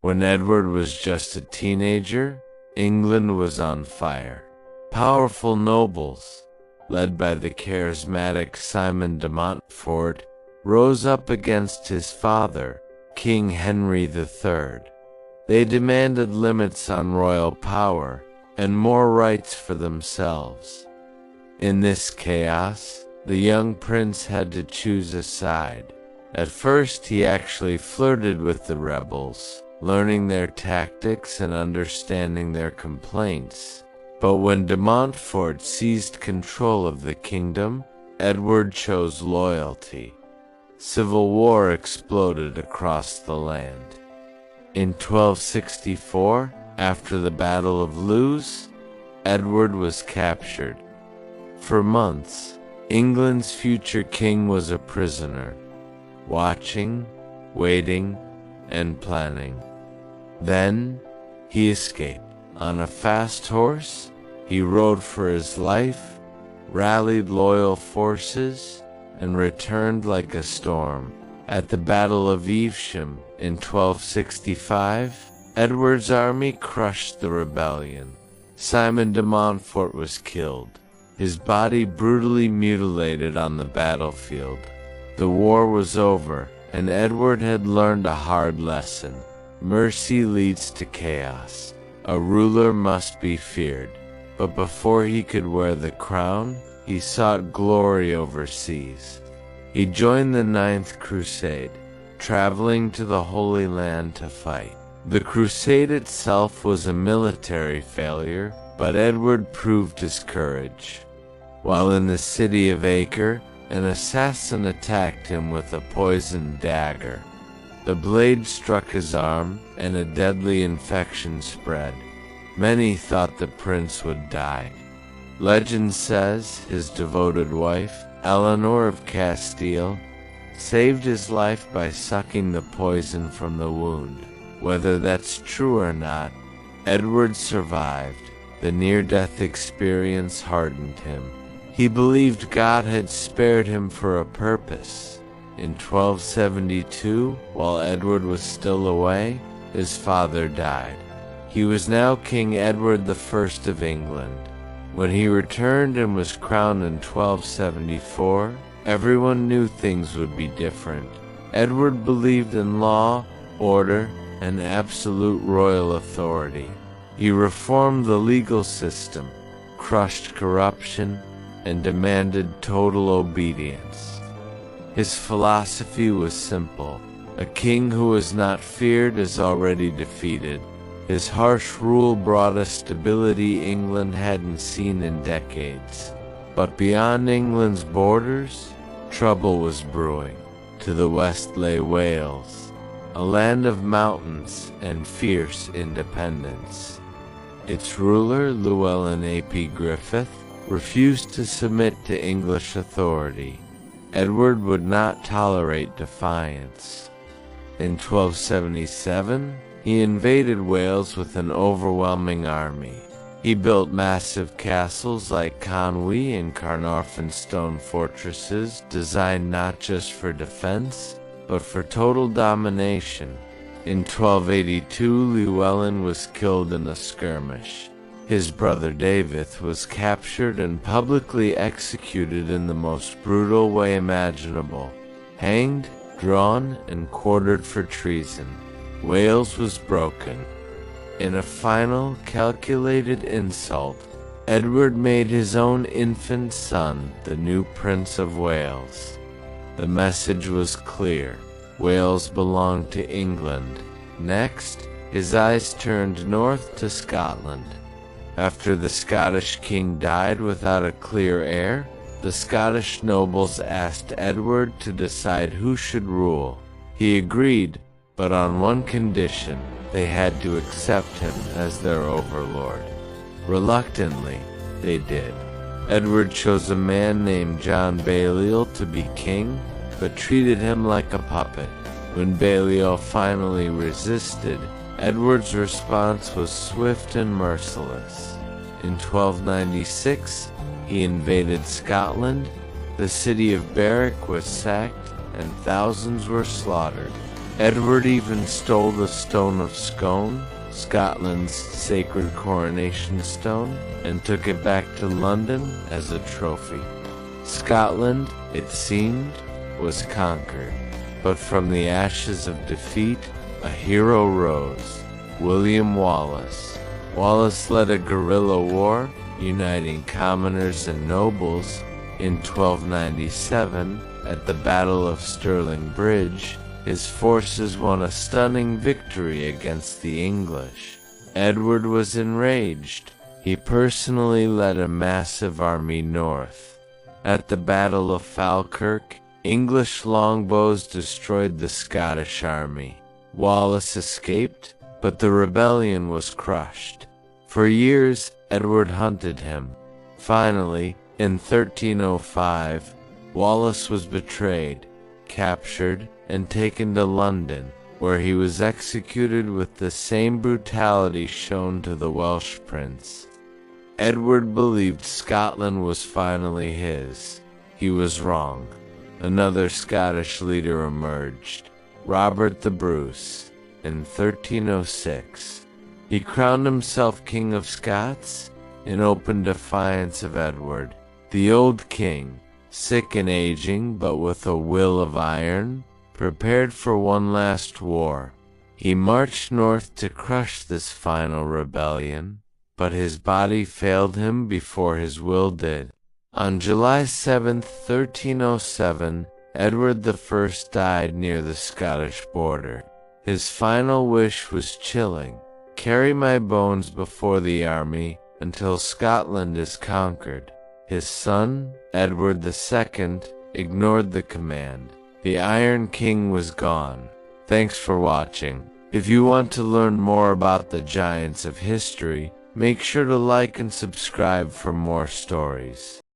When Edward was just a teenager, England was on fire. Powerful nobles, led by the charismatic Simon de Montfort, rose up against his father, King Henry III. They demanded limits on royal power and more rights for themselves. In this chaos, the young prince had to choose a side. At first, he actually flirted with the rebels, learning their tactics and understanding their complaints. But when de Montfort seized control of the kingdom, Edward chose loyalty. Civil war exploded across the land. In 1264, after the Battle of Lewes, Edward was captured. For months, England's future king was a prisoner, watching, waiting, and planning. Then, he escaped. On a fast horse, he rode for his life, rallied loyal forces, and returned like a storm. At the Battle of Evesham in 1265, Edward's army crushed the rebellion. Simon de Montfort was killed, his body brutally mutilated on the battlefield. The war was over, and Edward had learned a hard lesson. Mercy leads to chaos. A ruler must be feared. But before he could wear the crown, he sought glory overseas. He joined the Ninth Crusade, traveling to the Holy Land to fight. The crusade itself was a military failure, but Edward proved his courage. While in the city of Acre, an assassin attacked him with a poisoned dagger. The blade struck his arm, and a deadly infection spread. Many thought the prince would die. Legend says his devoted wife, Eleanor of Castile, saved his life by sucking the poison from the wound. Whether that's true or not, Edward survived. The near-death experience hardened him. He believed God had spared him for a purpose. In 1272, while Edward was still away, his father died. He was now King Edward I of England. When he returned and was crowned in 1274, everyone knew things would be different. Edward believed in law, order, and absolute royal authority. He reformed the legal system, crushed corruption, and demanded total obedience. His philosophy was simple. A king who is not feared is already defeated. His harsh rule brought a stability England hadn't seen in decades. But beyond England's borders, trouble was brewing. To the west lay Wales, a land of mountains and fierce independence. Its ruler, Llewellyn ap Griffith, refused to submit to English authority. Edward would not tolerate defiance. In 1277, he invaded Wales with an overwhelming army. He built massive castles like Conwy and Carnarvon stone fortresses designed not just for defense, but for total domination. In 1282, Llewellyn was killed in a skirmish. His brother David was captured and publicly executed in the most brutal way imaginable, hanged, drawn, and quartered for treason. Wales was broken. In a final, calculated insult, Edward made his own infant son the new Prince of Wales. The message was clear. Wales belonged to England. Next, his eyes turned north to Scotland. After the Scottish king died without a clear heir, the Scottish nobles asked Edward to decide who should rule. He agreed, but on one condition: they had to accept him as their overlord. Reluctantly, they did. Edward chose a man named John Balliol to be king, but treated him like a puppet. When Balliol finally resisted, Edward's response was swift and merciless. In 1296, he invaded Scotland. The city of Berwick was sacked, and thousands were slaughtered. Edward even stole the stone of Scone, Scotland's sacred coronation stone, and took it back to London as a trophy. Scotland, it seemed, was conquered, but from the ashes of defeat, a hero rose, William Wallace. Wallace led a guerrilla war, uniting commoners and nobles. In 1297, at the Battle of Stirling Bridge, his forces won a stunning victory against the English. Edward was enraged. He personally led a massive army north. At the Battle of Falkirk, English longbows destroyed the Scottish army. Wallace escaped, but the rebellion was crushed. For years, Edward hunted him. Finally, in 1305, Wallace was betrayed, captured, and taken to London, where he was executed with the same brutality shown to the Welsh prince. Edward believed Scotland was finally his. He was wrong. Another Scottish leader emerged, Robert the Bruce, in 1306. He crowned himself King of Scots, in open defiance of Edward. The old king, sick and aging but with a will of iron, prepared for one last war. He marched north to crush this final rebellion, but his body failed him before his will did. On July 7, 1307, Edward I died near the Scottish border. His final wish was chilling: "Carry my bones before the army until Scotland is conquered." His son, Edward II, ignored the command. The Iron King was gone. Thanks for watching. If you want to learn more about the giants of history, make sure to like and subscribe for more stories.